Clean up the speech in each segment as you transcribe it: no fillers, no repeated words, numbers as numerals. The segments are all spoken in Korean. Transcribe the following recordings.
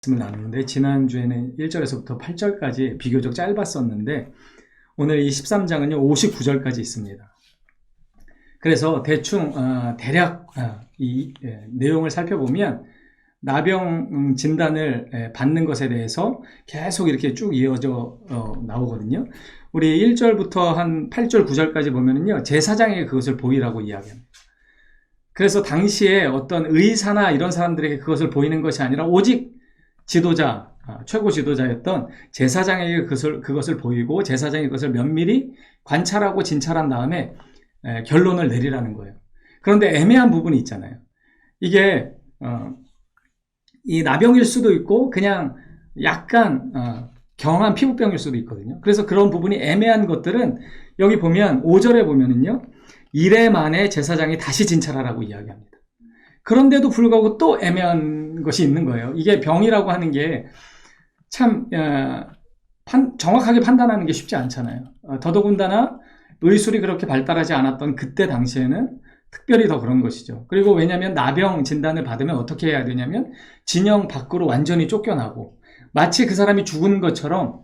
말씀을 나누는데, 지난주에는 1절에서부터 8절까지 비교적 짧았었는데 오늘 이 13장은요 59절까지 있습니다. 그래서 대충 대략 이 내용을 살펴보면 나병 진단을 받는 것에 대해서 계속 이렇게 쭉 이어져 나오거든요. 우리 1절부터 한 8절 9절까지 보면은요 제사장에게 그것을 보이라고 이야기합니다. 그래서 당시에 어떤 의사나 이런 사람들에게 그것을 보이는 것이 아니라 오직 지도자, 최고 지도자였던 제사장에게 그것을 보이고 제사장이 그것을 면밀히 관찰하고 진찰한 다음에 결론을 내리라는 거예요. 그런데 애매한 부분이 있잖아요. 이게 이 나병일 수도 있고 그냥 약간 경한 피부병일 수도 있거든요. 그래서 그런 부분이 애매한 것들은 여기 보면 5절에 보면은요 이래 만에 제사장이 다시 진찰하라고 이야기합니다. 그런데도 불구하고 또 애매한 것이 있는 거예요. 이게 병이라고 하는 게 참 정확하게 판단하는 게 쉽지 않잖아요. 더더군다나 의술이 그렇게 발달하지 않았던 그때 당시에는 특별히 더 그런 것이죠. 그리고 왜냐하면 나병 진단을 받으면 어떻게 해야 되냐면 진영 밖으로 완전히 쫓겨나고 마치 그 사람이 죽은 것처럼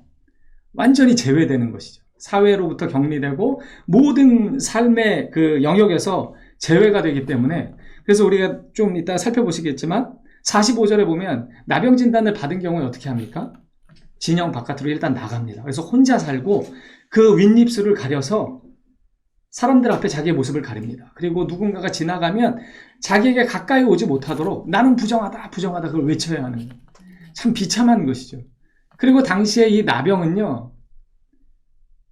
완전히 제외되는 것이죠. 사회로부터 격리되고 모든 삶의 그 영역에서 제외가 되기 때문에, 그래서 우리가 좀 이따 살펴보시겠지만 45절에 보면 나병 진단을 받은 경우에 어떻게 합니까? 진영 바깥으로 일단 나갑니다. 그래서 혼자 살고 그 윗입술을 가려서 사람들 앞에 자기의 모습을 가립니다. 그리고 누군가가 지나가면 자기에게 가까이 오지 못하도록 나는 부정하다 부정하다 그걸 외쳐야 하는 거예요. 참 비참한 것이죠. 그리고 당시에 이 나병은요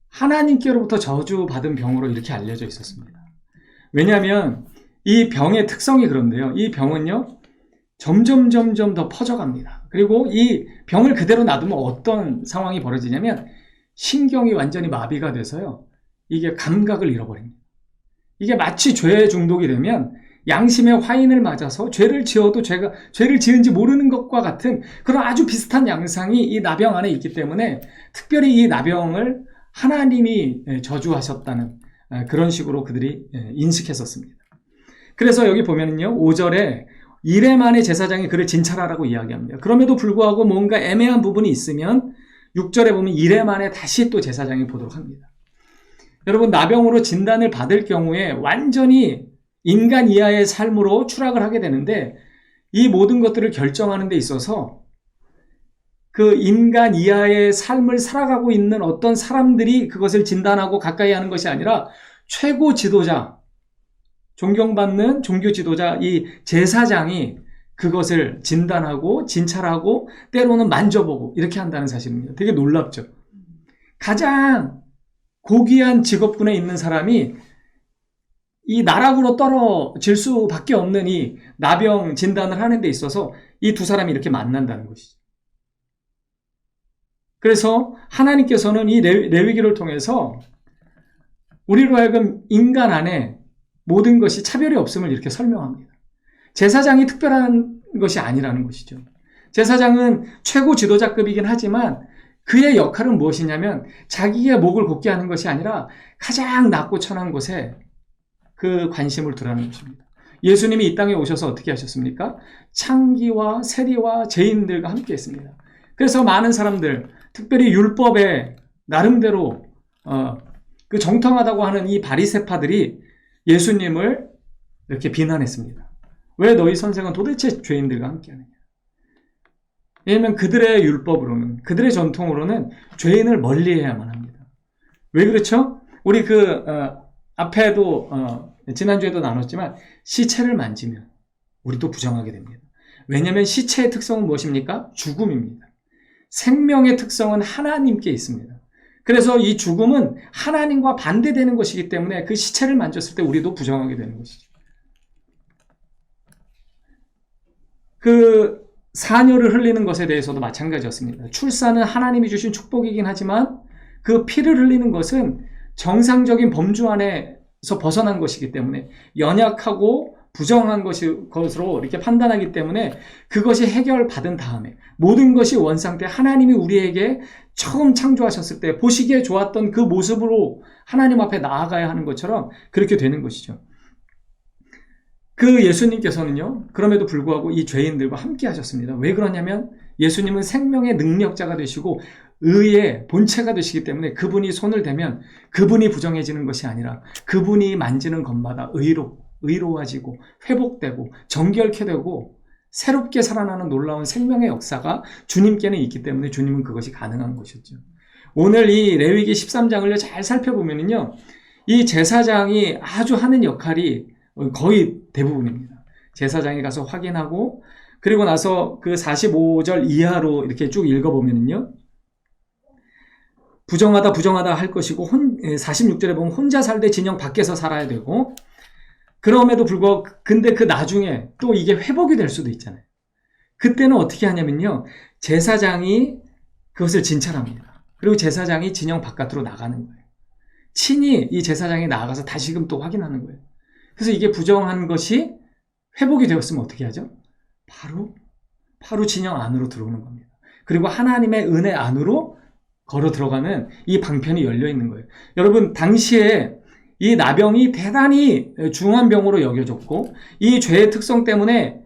하나님께로부터 저주받은 병으로 이렇게 알려져 있었습니다. 왜냐하면 이 병의 특성이 그런데요, 이 병은요 점점 더 퍼져갑니다. 그리고 이 병을 그대로 놔두면 어떤 상황이 벌어지냐면 신경이 완전히 마비가 돼서요 이게 감각을 잃어버립니다. 이게 마치 죄에 중독이 되면 양심의 화인을 맞아서 죄를 지어도 죄를 지은지 모르는 것과 같은 그런 아주 비슷한 양상이 이 나병 안에 있기 때문에 특별히 이 나병을 하나님이 저주하셨다는 그런 식으로 그들이 인식했었습니다. 그래서 여기 보면은요 5절에 이래 만에 제사장이 그를 진찰하라고 이야기합니다. 그럼에도 불구하고 뭔가 애매한 부분이 있으면 6절에 보면 이래 만에 다시 또 제사장이 보도록 합니다. 여러분, 나병으로 진단을 받을 경우에 완전히 인간 이하의 삶으로 추락을 하게 되는데, 이 모든 것들을 결정하는 데 있어서 그 인간 이하의 삶을 살아가고 있는 어떤 사람들이 그것을 진단하고 가까이 하는 것이 아니라 최고 지도자, 존경받는 종교 지도자, 이 제사장이 그것을 진단하고 진찰하고 때로는 만져보고 이렇게 한다는 사실입니다. 되게 놀랍죠. 가장 고귀한 직업군에 있는 사람이 이 나락으로 떨어질 수밖에 없는 이 나병 진단을 하는 데 있어서 이 두 사람이 이렇게 만난다는 것이죠. 그래서 하나님께서는 이 레위기를 통해서 우리로 하여금 인간 안에 모든 것이 차별이 없음을 이렇게 설명합니다. 제사장이 특별한 것이 아니라는 것이죠. 제사장은 최고 지도자급이긴 하지만 그의 역할은 무엇이냐면 자기의 목을 곱게 하는 것이 아니라 가장 낮고 천한 곳에 그 관심을 두라는 것입니다. 예수님이 이 땅에 오셔서 어떻게 하셨습니까? 창기와 세리와 죄인들과 함께 했습니다. 그래서 많은 사람들, 특별히 율법에 나름대로 그 정통하다고 하는 이 바리새파들이 예수님을 이렇게 비난했습니다. 왜 너희 선생은 도대체 죄인들과 함께 하느냐? 왜냐하면 그들의 율법으로는, 그들의 전통으로는 죄인을 멀리해야만 합니다. 왜 그렇죠? 우리 앞에도 지난주에도 나눴지만 시체를 만지면 우리도 부정하게 됩니다. 왜냐하면 시체의 특성은 무엇입니까? 죽음입니다. 생명의 특성은 하나님께 있습니다. 그래서 이 죽음은 하나님과 반대되는 것이기 때문에 그 시체를 만졌을 때 우리도 부정하게 되는 것이죠. 그 사녀를 흘리는 것에 대해서도 마찬가지였습니다. 출산은 하나님이 주신 축복이긴 하지만 그 피를 흘리는 것은 정상적인 범주 안에서 벗어난 것이기 때문에 연약하고 부정한 것으로 이렇게 판단하기 때문에 그것이 해결받은 다음에 모든 것이 원상태, 하나님이 우리에게 처음 창조하셨을 때 보시기에 좋았던 그 모습으로 하나님 앞에 나아가야 하는 것처럼 그렇게 되는 것이죠. 그 예수님께서는요, 그럼에도 불구하고 이 죄인들과 함께 하셨습니다. 왜 그러냐면 예수님은 생명의 능력자가 되시고 의의 본체가 되시기 때문에 그분이 손을 대면 그분이 부정해지는 것이 아니라 그분이 만지는 것마다 의로워지고 회복되고 정결케 되고 새롭게 살아나는 놀라운 생명의 역사가 주님께는 있기 때문에 주님은 그것이 가능한 것이었죠. 오늘 이 레위기 13장을 잘 살펴보면요, 이 제사장이 아주 하는 역할이 거의 대부분입니다. 제사장이 가서 확인하고, 그리고 나서 그 45절 이하로 이렇게 쭉 읽어보면요, 부정하다 할 것이고, 46절에 보면 혼자 살되 진영 밖에서 살아야 되고, 그럼에도 불구하고 근데 그 나중에 또 이게 회복이 될 수도 있잖아요. 그때는 어떻게 하냐면요, 제사장이 그것을 진찰합니다. 그리고 제사장이 진영 바깥으로 나가는 거예요. 친히 이 제사장이 나가서 다시금 또 확인하는 거예요. 그래서 이게 부정한 것이 회복이 되었으면 어떻게 하죠? 바로 진영 안으로 들어오는 겁니다. 그리고 하나님의 은혜 안으로 걸어 들어가는 이 방편이 열려 있는 거예요. 여러분, 당시에 이 나병이 대단히 중한 병으로 여겨졌고, 이 죄의 특성 때문에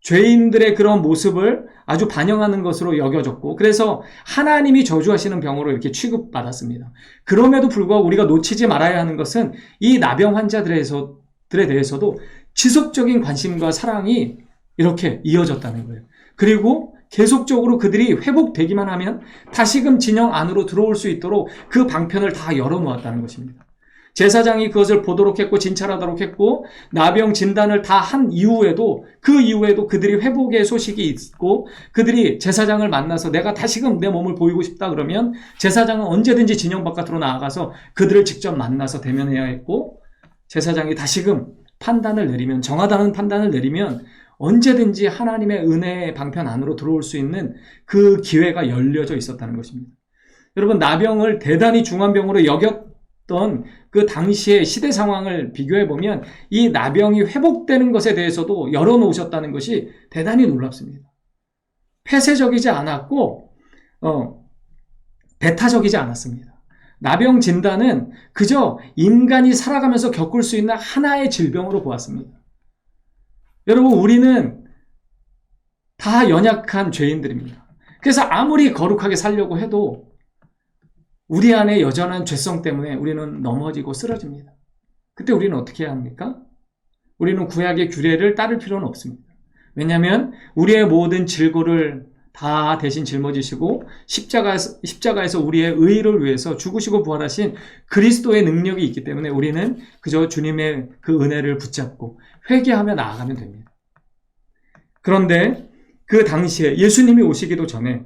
죄인들의 그런 모습을 아주 반영하는 것으로 여겨졌고, 그래서 하나님이 저주하시는 병으로 이렇게 취급받았습니다. 그럼에도 불구하고 우리가 놓치지 말아야 하는 것은 이 나병 환자들에 대해서도 지속적인 관심과 사랑이 이렇게 이어졌다는 거예요. 그리고 계속적으로 그들이 회복되기만 하면 다시금 진영 안으로 들어올 수 있도록 그 방편을 다 열어놓았다는 것입니다. 제사장이 그것을 보도록 했고 진찰하도록 했고 나병 진단을 다 한 이후에도 그 이후에도 그들이 회복의 소식이 있고 그들이 제사장을 만나서 내가 다시금 내 몸을 보이고 싶다 그러면 제사장은 언제든지 진영 바깥으로 나아가서 그들을 직접 만나서 대면해야 했고 제사장이 다시금 판단을 내리면 정하다는 판단을 내리면 언제든지 하나님의 은혜의 방편 안으로 들어올 수 있는 그 기회가 열려져 있었다는 것입니다. 여러분, 나병을 대단히 중한 병으로 여겼던 그 당시의 시대 상황을 비교해보면 이 나병이 회복되는 것에 대해서도 열어놓으셨다는 것이 대단히 놀랍습니다. 폐쇄적이지 않았고 배타적이지 않았습니다. 나병 진단은 그저 인간이 살아가면서 겪을 수 있는 하나의 질병으로 보았습니다. 여러분, 우리는 다 연약한 죄인들입니다. 그래서 아무리 거룩하게 살려고 해도 우리 안에 여전한 죄성 때문에 우리는 넘어지고 쓰러집니다. 그때 우리는 어떻게 해야 합니까? 우리는 구약의 규례를 따를 필요는 없습니다. 왜냐하면 우리의 모든 질고를 다 대신 짊어지시고 십자가에서 우리의 의를 위해서 죽으시고 부활하신 그리스도의 능력이 있기 때문에 우리는 그저 주님의 그 은혜를 붙잡고 회개하며 나아가면 됩니다. 그런데 그 당시에 예수님이 오시기도 전에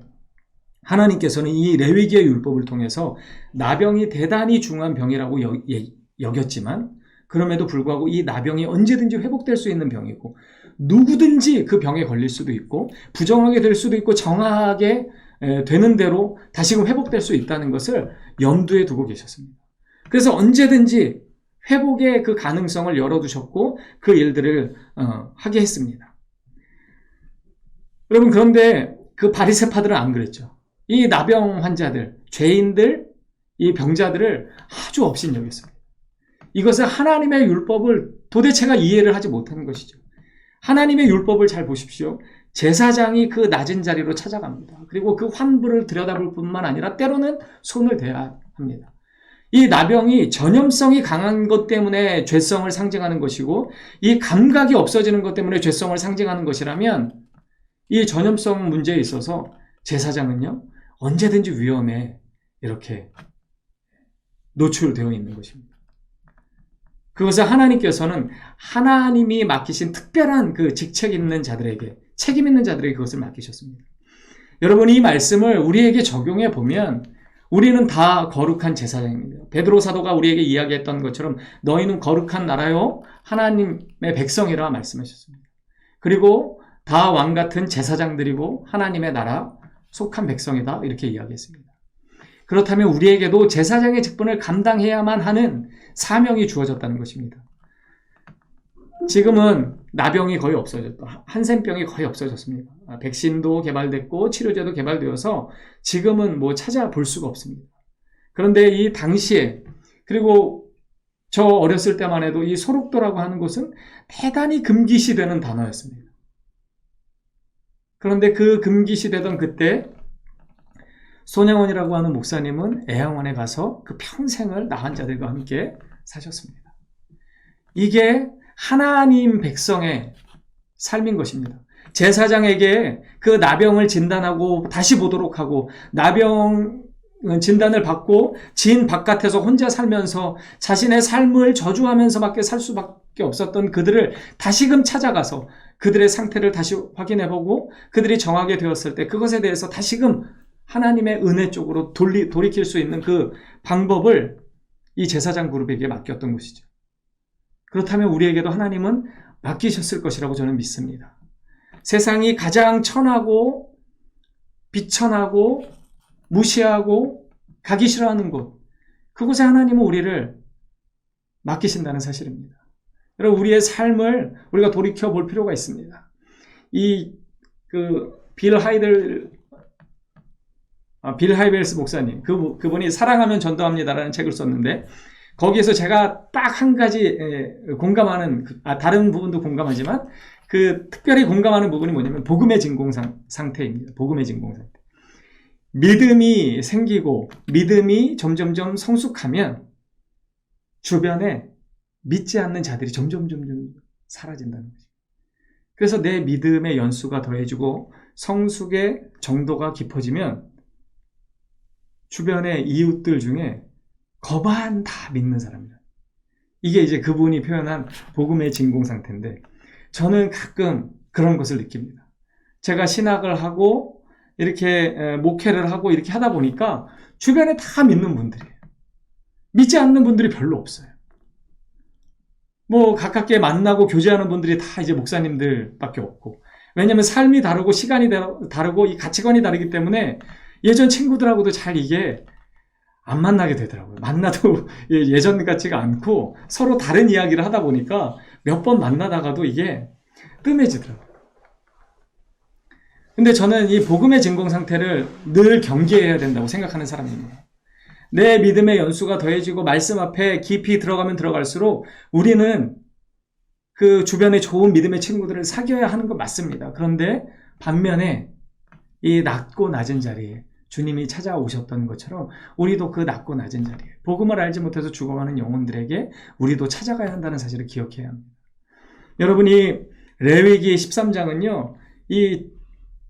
하나님께서는 이 레위기의 율법을 통해서 나병이 대단히 중한 병이라고 여겼지만 그럼에도 불구하고 이 나병이 언제든지 회복될 수 있는 병이고 누구든지 그 병에 걸릴 수도 있고 부정하게 될 수도 있고 정하게 되는 대로 다시금 회복될 수 있다는 것을 염두에 두고 계셨습니다. 그래서 언제든지 회복의 그 가능성을 열어두셨고 그 일들을 하게 했습니다. 여러분, 그런데 그 바리새파들은 안 그랬죠. 이 나병 환자들, 죄인들, 이 병자들을 아주 업신여겼습니다. 이것은 하나님의 율법을 도대체가 이해를 하지 못하는 것이죠. 하나님의 율법을 잘 보십시오. 제사장이 그 낮은 자리로 찾아갑니다. 그리고 그 환부를 들여다볼 뿐만 아니라 때로는 손을 대야 합니다. 이 나병이 전염성이 강한 것 때문에 죄성을 상징하는 것이고 이 감각이 없어지는 것 때문에 죄성을 상징하는 것이라면 이 전염성 문제에 있어서 제사장은요, 언제든지 위험에 이렇게 노출되어 있는 것입니다. 그것을 하나님께서는 하나님이 맡기신 특별한 그 직책 있는 자들에게, 책임 있는 자들에게 그것을 맡기셨습니다. 여러분, 이 말씀을 우리에게 적용해 보면 우리는 다 거룩한 제사장입니다. 베드로 사도가 우리에게 이야기했던 것처럼 너희는 거룩한 나라요 하나님의 백성이라 말씀하셨습니다. 그리고 다 왕같은 제사장들이고 하나님의 나라 속한 백성이다 이렇게 이야기했습니다. 그렇다면 우리에게도 제사장의 직분을 감당해야만 하는 사명이 주어졌다는 것입니다. 지금은 나병이 거의 없어졌다. 한센병이 거의 없어졌습니다. 백신도 개발됐고 치료제도 개발되어서 지금은 뭐 찾아볼 수가 없습니다. 그런데 이 당시에, 그리고 저 어렸을 때만 해도 이 소록도라고 하는 곳은 대단히 금기시되는 단어였습니다. 그런데 그 금기시되던 그때 손영원이라고 하는 목사님은 애양원에 가서 그 평생을 나간 자들과 함께 사셨습니다. 이게 하나님 백성의 삶인 것입니다. 제사장에게 그 나병을 진단하고 다시 보도록 하고, 나병 진단을 받고 진 바깥에서 혼자 살면서 자신의 삶을 저주하면서밖에 살 수밖에 없었던 그들을 다시금 찾아가서 그들의 상태를 다시 확인해보고, 그들이 정하게 되었을 때 그것에 대해서 다시금 하나님의 은혜 쪽으로 돌이킬 수 있는 그 방법을 이 제사장 그룹에게 맡겼던 것이죠. 그렇다면 우리에게도 하나님은 맡기셨을 것이라고 저는 믿습니다. 세상이 가장 천하고 비천하고 무시하고 가기 싫어하는 곳, 그곳에 하나님은 우리를 맡기신다는 사실입니다. 여러분, 우리의 삶을 우리가 돌이켜 볼 필요가 있습니다. 빌 하이벨스 목사님, 그분이 사랑하면 전도합니다라는 책을 썼는데, 거기에서 제가 딱 한 가지 공감하는, 다른 부분도 공감하지만 특별히 공감하는 부분이 뭐냐면 복음의 진공 상태입니다. 복음의 진공 상태. 믿음이 생기고 믿음이 점점점 성숙하면 주변에 믿지 않는 자들이 점점 사라진다는 거죠. 그래서 내 믿음의 연수가 더해지고 성숙의 정도가 깊어지면 주변의 이웃들 중에 거반 다 믿는 사람이다. 이게 이제 그분이 표현한 복음의 진공 상태인데, 저는 가끔 그런 것을 느낍니다. 제가 신학을 하고 이렇게 목회를 하고 이렇게 하다 보니까 주변에 다 믿는 분들이에요. 믿지 않는 분들이 별로 없어요. 가깝게 만나고 교제하는 분들이 다 이제 목사님들밖에 없고, 왜냐하면 삶이 다르고 시간이 다르고 이 가치관이 다르기 때문에 예전 친구들하고도 잘 이게 안 만나게 되더라고요. 만나도 예전 같지가 않고 서로 다른 이야기를 하다 보니까 몇 번 만나다가도 이게 뜸해지더라고요. 근데 저는 이 복음의 진공 상태를 늘 경계해야 된다고 생각하는 사람입니다. 내 믿음의 연수가 더해지고 말씀 앞에 깊이 들어가면 들어갈수록 우리는 그 주변에 좋은 믿음의 친구들을 사귀어야 하는 건 맞습니다. 그런데 반면에 이 낮고 낮은 자리에 주님이 찾아오셨던 것처럼 우리도 그 낮고 낮은 자리에 복음을 알지 못해서 죽어가는 영혼들에게 우리도 찾아가야 한다는 사실을 기억해야 합니다. 여러분이 레위기 13장은요, 이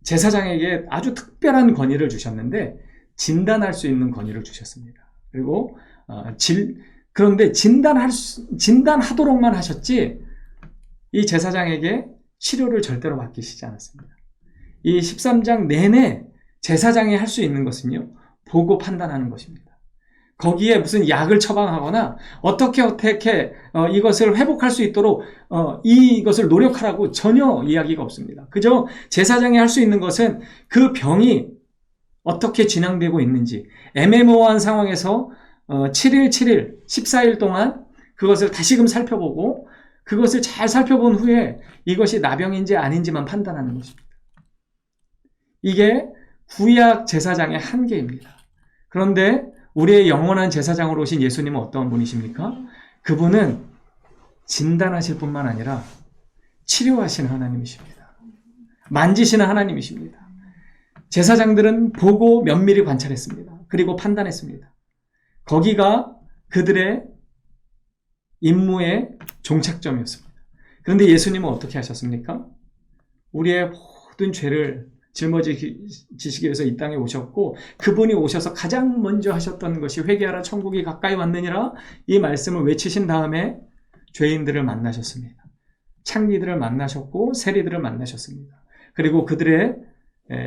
제사장에게 아주 특별한 권위를 주셨는데 진단할 수 있는 권위를 주셨습니다. 그리고 그런데 진단하도록만 하셨지 이 제사장에게 치료를 절대로 맡기시지 않았습니다. 이 13장 내내 제사장이 할 수 있는 것은요, 보고 판단하는 것입니다. 거기에 무슨 약을 처방하거나 어떻게 이것을 회복할 수 있도록 이것을 노력하라고 전혀 이야기가 없습니다. 그저 제사장이 할 수 있는 것은 그 병이 어떻게 진행되고 있는지 애매모호한 상황에서 7일, 14일 동안 그것을 다시금 살펴보고 그것을 잘 살펴본 후에 이것이 나병인지 아닌지만 판단하는 것입니다. 이게 구약 제사장의 한계입니다. 그런데 우리의 영원한 제사장으로 오신 예수님은 어떤 분이십니까? 그분은 진단하실 뿐만 아니라 치료하시는 하나님이십니다. 만지시는 하나님이십니다. 제사장들은 보고 면밀히 관찰했습니다. 그리고 판단했습니다. 거기가 그들의 임무의 종착점이었습니다. 그런데 예수님은 어떻게 하셨습니까? 우리의 모든 죄를 짊어지시기 위해서 이 땅에 오셨고, 그분이 오셔서 가장 먼저 하셨던 것이 회개하라 천국이 가까이 왔느니라, 이 말씀을 외치신 다음에 죄인들을 만나셨습니다. 창기들을 만나셨고 세리들을 만나셨습니다. 그리고 그들의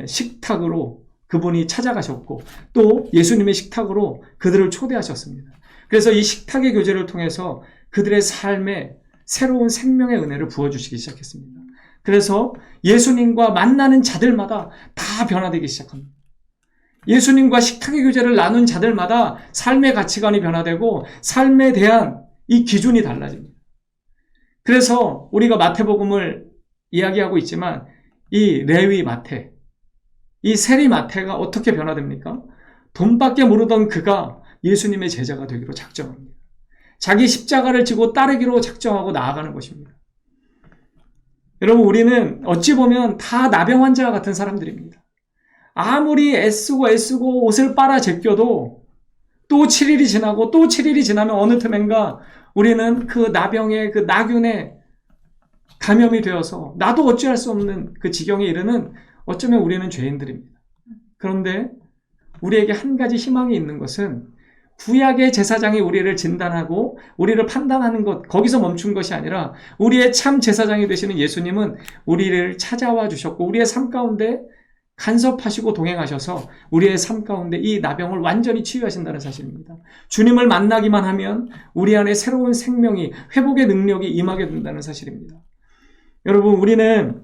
식탁으로 그분이 찾아가셨고 또 예수님의 식탁으로 그들을 초대하셨습니다. 그래서 이 식탁의 교제를 통해서 그들의 삶에 새로운 생명의 은혜를 부어주시기 시작했습니다. 그래서 예수님과 만나는 자들마다 다 변화되기 시작합니다. 예수님과 식탁의 교제를 나눈 자들마다 삶의 가치관이 변화되고 삶에 대한 이 기준이 달라집니다. 그래서 우리가 마태복음을 이야기하고 있지만 이 레위 마태, 이 세리 마태가 어떻게 변화됩니까? 돈밖에 모르던 그가 예수님의 제자가 되기로 작정합니다. 자기 십자가를 지고 따르기로 작정하고 나아가는 것입니다. 여러분, 우리는 어찌 보면 다 나병 환자와 같은 사람들입니다. 아무리 애쓰고 옷을 빨아 제껴도 또 7일이 지나고 또 7일이 지나면 어느 틈엔가 우리는 그 나병의 그 나균에 감염이 되어서 나도 어찌할 수 없는 그 지경에 이르는 어쩌면 우리는 죄인들입니다. 그런데 우리에게 한 가지 희망이 있는 것은 구약의 제사장이 우리를 진단하고 우리를 판단하는 것, 거기서 멈춘 것이 아니라 우리의 참 제사장이 되시는 예수님은 우리를 찾아와 주셨고 우리의 삶 가운데 간섭하시고 동행하셔서 우리의 삶 가운데 이 나병을 완전히 치유하신다는 사실입니다. 주님을 만나기만 하면 우리 안에 새로운 생명이, 회복의 능력이 임하게 된다는 사실입니다. 여러분, 우리는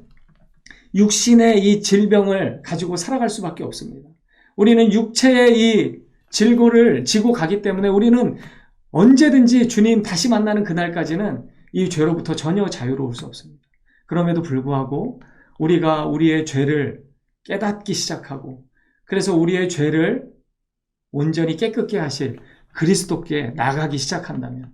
육신의 이 질병을 가지고 살아갈 수밖에 없습니다. 우리는 육체의 이 질고를 지고 가기 때문에 우리는 언제든지 주님 다시 만나는 그날까지는 이 죄로부터 전혀 자유로울 수 없습니다. 그럼에도 불구하고 우리가 우리의 죄를 깨닫기 시작하고 그래서 우리의 죄를 온전히 깨끗게 하실 그리스도께 나가기 시작한다면,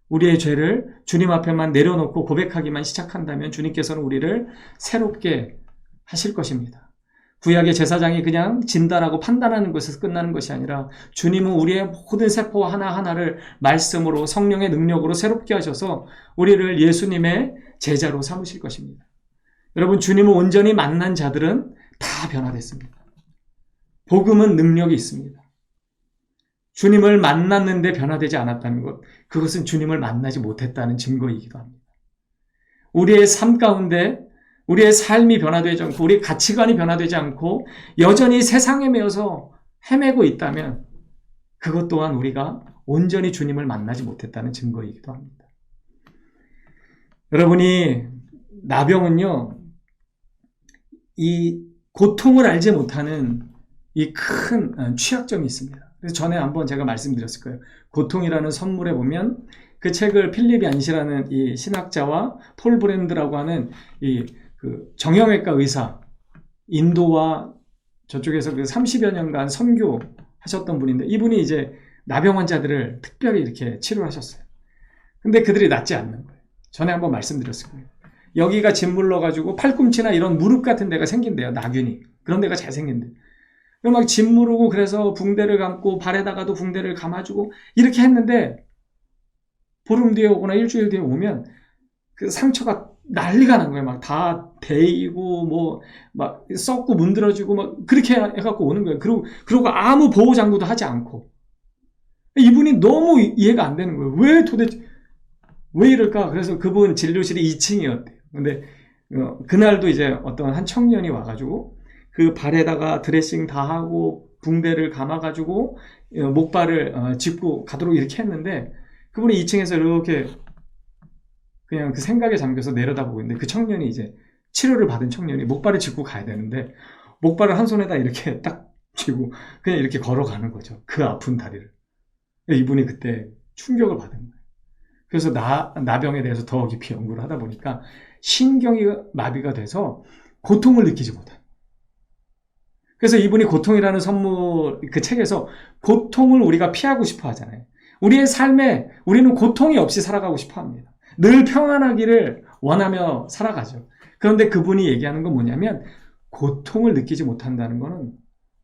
우리의 죄를 주님 앞에만 내려놓고 고백하기만 시작한다면 주님께서는 우리를 새롭게 하실 것입니다. 구약의 제사장이 그냥 진단하고 판단하는 것에서 끝나는 것이 아니라 주님은 우리의 모든 세포 하나하나를 말씀으로 성령의 능력으로 새롭게 하셔서 우리를 예수님의 제자로 삼으실 것입니다. 여러분, 주님을 온전히 만난 자들은 다 변화됐습니다. 복음은 능력이 있습니다. 주님을 만났는데 변화되지 않았다는 것, 그것은 주님을 만나지 못했다는 증거이기도 합니다. 우리의 삶 가운데 우리의 삶이 변화되지 않고 우리의 가치관이 변화되지 않고 여전히 세상에 매여서 헤매고 있다면 그것 또한 우리가 온전히 주님을 만나지 못했다는 증거이기도 합니다. 여러분이 나병은요, 이 고통을 알지 못하는 이 큰 취약점이 있습니다. 그래서 전에 한번 제가 말씀드렸을 거예요. 고통이라는 선물에 보면 그 책을 필립 얀시라는 이 신학자와 폴 브랜드라고 하는 이 그 정형외과 의사, 인도와 저쪽에서 그 30여 년간 선교하셨던 분인데 이분이 이제 나병 환자들을 특별히 이렇게 치료를 하셨어요. 근데 그들이 낫지 않는 거예요. 전에 한번 말씀드렸을 거예요. 여기가 짓물러가지고 팔꿈치나 이런 무릎 같은 데가 생긴대요. 나균이. 그런 데가 잘 생긴대. 막 짓무르고 그래서 붕대를 감고 발에다가도 붕대를 감아주고 이렇게 했는데 보름 뒤에 오거나 일주일 뒤에 오면 그 상처가 난리가 난 거예요. 막 다 데이고 뭐 막 썩고 문드러지고 막 그렇게 해갖고 오는 거예요. 그리고 아무 보호 장구도 하지 않고 이분이 너무 이해가 안 되는 거예요. 왜 도대체 왜 이럴까? 그래서 그분 진료실이 2층이었대요. 근데 그날도 이제 어떤 한 청년이 와가지고 그 발에다가 드레싱 다 하고 붕대를 감아가지고 목발을 짚고 가도록 이렇게 했는데 그분이 2층에서 이렇게 그냥 그 생각에 잠겨서 내려다보고 있는데 그 청년이 이제 치료를 받은 청년이 목발을 짚고 가야 되는데 목발을 한 손에다 이렇게 딱 쥐고 그냥 이렇게 걸어가는 거죠. 그 아픈 다리를. 이분이 그때 충격을 받은 거예요. 그래서 나병에 대해서 더 깊이 연구를 하다 보니까 신경이 마비가 돼서 고통을 느끼지 못해요. 그래서 이분이 고통이라는 선물 그 책에서 고통을 우리가 피하고 싶어 하잖아요. 우리의 삶에 우리는 고통이 없이 살아가고 싶어 합니다. 늘 평안하기를 원하며 살아가죠. 그런데 그분이 얘기하는 건 뭐냐면 고통을 느끼지 못한다는 것은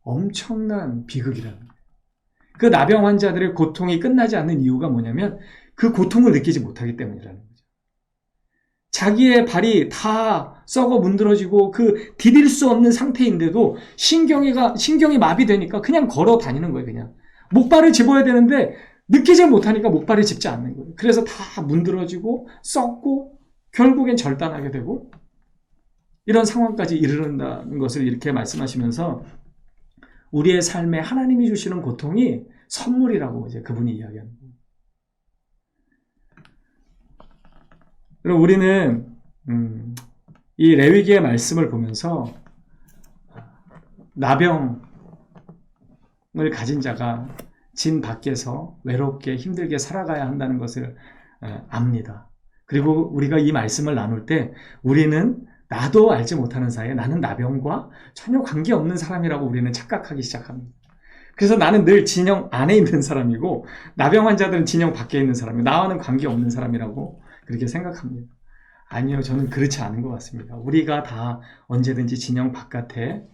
엄청난 비극이라는 거예요. 그 나병 환자들의 고통이 끝나지 않는 이유가 뭐냐면 그 고통을 느끼지 못하기 때문이라는 거죠. 자기의 발이 다 썩어 문드러지고 그 디딜 수 없는 상태인데도 신경이 마비되니까 그냥 걸어 다니는 거예요. 그냥 목발을 집어야 되는데 느끼지 못하니까 목발을 짚지 않는 거예요. 그래서 다 문드러지고 썩고 결국엔 절단하게 되고 이런 상황까지 이르른다는 것을 이렇게 말씀하시면서 우리의 삶에 하나님이 주시는 고통이 선물이라고 이제 그분이 이야기하는 거예요. 그럼 우리는 이 레위기의 말씀을 보면서 나병을 가진 자가 진 밖에서 외롭게 힘들게 살아가야 한다는 것을 압니다. 그리고 우리가 이 말씀을 나눌 때 우리는 나도 알지 못하는 사이에 나는 나병과 전혀 관계없는 사람이라고 우리는 착각하기 시작합니다. 그래서 나는 늘 진영 안에 있는 사람이고 나병 환자들은 진영 밖에 있는 사람이고 나와는 관계없는 사람이라고 그렇게 생각합니다. 아니요, 저는 그렇지 않은 것 같습니다. 우리가 다 언제든지 진영 바깥에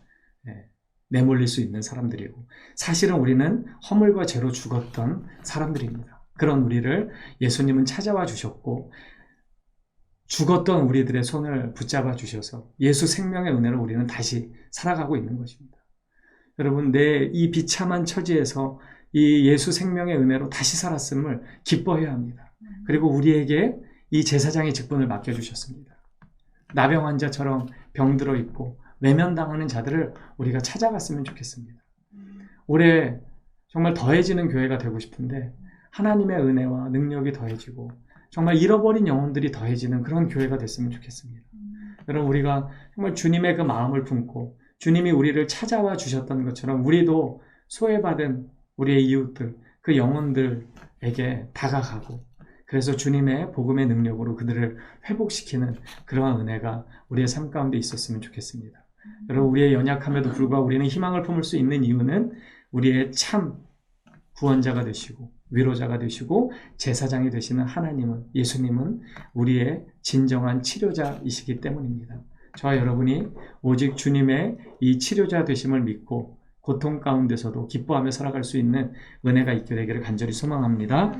내몰릴 수 있는 사람들이고, 사실은 우리는 허물과 죄로 죽었던 사람들입니다. 그런 우리를 예수님은 찾아와 주셨고, 죽었던 우리들의 손을 붙잡아 주셔서 예수 생명의 은혜로 우리는 다시 살아가고 있는 것입니다. 여러분, 내 이 비참한 처지에서 이 예수 생명의 은혜로 다시 살았음을 기뻐해야 합니다. 그리고 우리에게 이 제사장의 직분을 맡겨주셨습니다. 나병 환자처럼 병들어 있고 외면당하는 자들을 우리가 찾아갔으면 좋겠습니다. 올해 정말 더해지는 교회가 되고 싶은데 하나님의 은혜와 능력이 더해지고 정말 잃어버린 영혼들이 더해지는 그런 교회가 됐으면 좋겠습니다. 여러분, 우리가 정말 주님의 그 마음을 품고 주님이 우리를 찾아와 주셨던 것처럼 우리도 소외받은 우리의 이웃들, 그 영혼들에게 다가가고, 그래서 주님의 복음의 능력으로 그들을 회복시키는 그러한 은혜가 우리의 삶 가운데 있었으면 좋겠습니다. 여러분, 우리의 연약함에도 불구하고 우리는 희망을 품을 수 있는 이유는 우리의 참 구원자가 되시고 위로자가 되시고 제사장이 되시는 하나님은, 예수님은 우리의 진정한 치료자이시기 때문입니다. 저와 여러분이 오직 주님의 이 치료자 되심을 믿고 고통 가운데서도 기뻐하며 살아갈 수 있는 은혜가 있게 되기를 간절히 소망합니다.